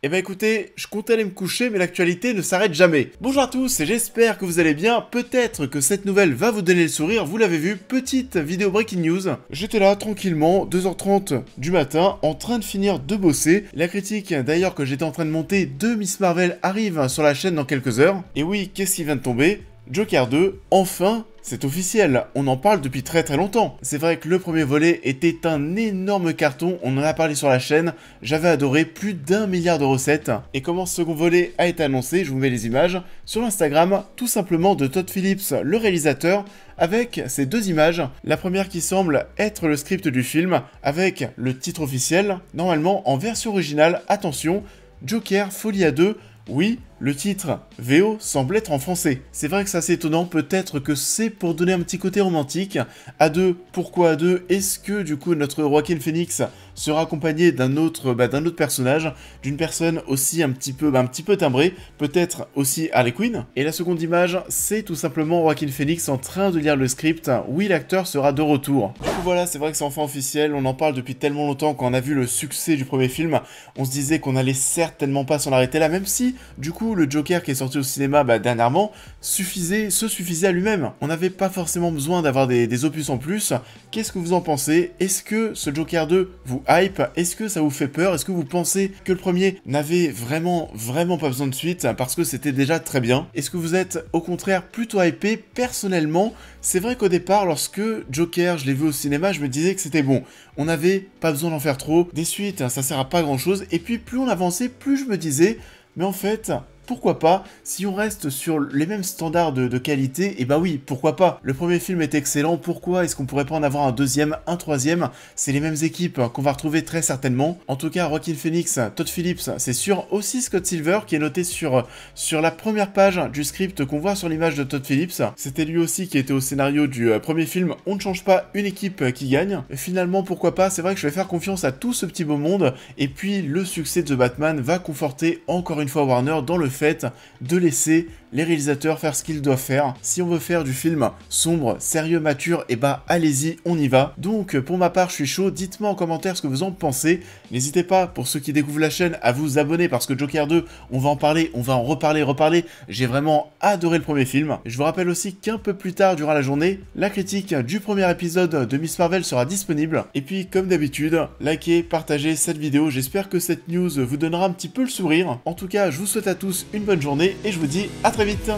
Eh ben écoutez, je comptais aller me coucher, mais l'actualité ne s'arrête jamais. Bonjour à tous et j'espère que vous allez bien. Peut-être que cette nouvelle va vous donner le sourire, vous l'avez vu, petite vidéo breaking news. J'étais là tranquillement, 2h30 du matin, en train de finir de bosser. La critique d'ailleurs que j'étais en train de monter de Miss Marvel arrive sur la chaîne dans quelques heures. Et oui, qu'est-ce qui vient de tomber? Joker 2, enfin, c'est officiel, on en parle depuis très longtemps. C'est vrai que le premier volet était un énorme carton, on en a parlé sur la chaîne, j'avais adoré, plus d'1 milliard de recettes. Et comment ce second volet a été annoncé, je vous mets les images, sur l'Instagram, tout simplement de Todd Phillips, le réalisateur, avec ces deux images. La première qui semble être le script du film, avec le titre officiel, normalement en version originale, attention, Joker Folie à 2, oui, le titre VO semble être en français. C'est vrai que c'est assez étonnant, peut-être que c'est pour donner un petit côté romantique. À deux, pourquoi à deux? Est-ce que du coup notre Joaquin Phoenix sera accompagné d'un autre personnage, d'une personne aussi un petit peu timbrée, peut-être aussi Harley Quinn? Et la seconde image, c'est tout simplement Joaquin Phoenix en train de lire le script. Oui, l'acteur sera de retour. Du coup voilà, c'est vrai que c'est enfin officiel, on en parle depuis tellement longtemps. Quand on a vu le succès du premier film, on se disait qu'on allait certainement pas s'en arrêter là, même si du coup le Joker qui est sorti au cinéma dernièrement se suffisait à lui-même. On n'avait pas forcément besoin d'avoir des opus en plus. Qu'est-ce que vous en pensez? Est-ce que ce Joker 2 vous hype? Est-ce que ça vous fait peur? Est-ce que vous pensez que le premier n'avait vraiment pas besoin de suite parce que c'était déjà très bien? Est-ce que vous êtes au contraire plutôt hypé? Personnellement, c'est vrai qu'au départ, lorsque Joker, je l'ai vu au cinéma, je me disais que c'était bon. On n'avait pas besoin d'en faire trop. Des suites, ça sert à pas grand-chose. Et puis plus on avançait, plus je me disais, mais en fait, pourquoi pas? Si on reste sur les mêmes standards de qualité, et bah oui, pourquoi pas? Le premier film est excellent, pourquoi est-ce qu'on pourrait pas en avoir un deuxième, un troisième? C'est les mêmes équipes qu'on va retrouver très certainement. En tout cas, Joaquin Phoenix, Todd Phillips, c'est sûr. Aussi Scott Silver, qui est noté sur la première page du script qu'on voit sur l'image de Todd Phillips. C'était lui aussi qui était au scénario du premier film. On ne change pas une équipe qui gagne. Et finalement, pourquoi pas? C'est vrai que je vais faire confiance à tout ce petit beau monde. Et puis, le succès de The Batman va conforter encore une fois Warner dans le fait de laisser les réalisateurs faire ce qu'ils doivent faire. Si on veut faire du film sombre, sérieux, mature, et bah allez-y, on y va. Donc pour ma part, je suis chaud, dites-moi en commentaire ce que vous en pensez. N'hésitez pas, pour ceux qui découvrent la chaîne, à vous abonner parce que Joker 2, on va en parler, on va en reparler. J'ai vraiment adoré le premier film. Je vous rappelle aussi qu'un peu plus tard durant la journée, la critique du premier épisode de Miss Marvel sera disponible. Et puis comme d'habitude, likez, partagez cette vidéo. J'espère que cette news vous donnera un petit peu le sourire. En tout cas, je vous souhaite à tous une bonne journée et je vous dis à très vite.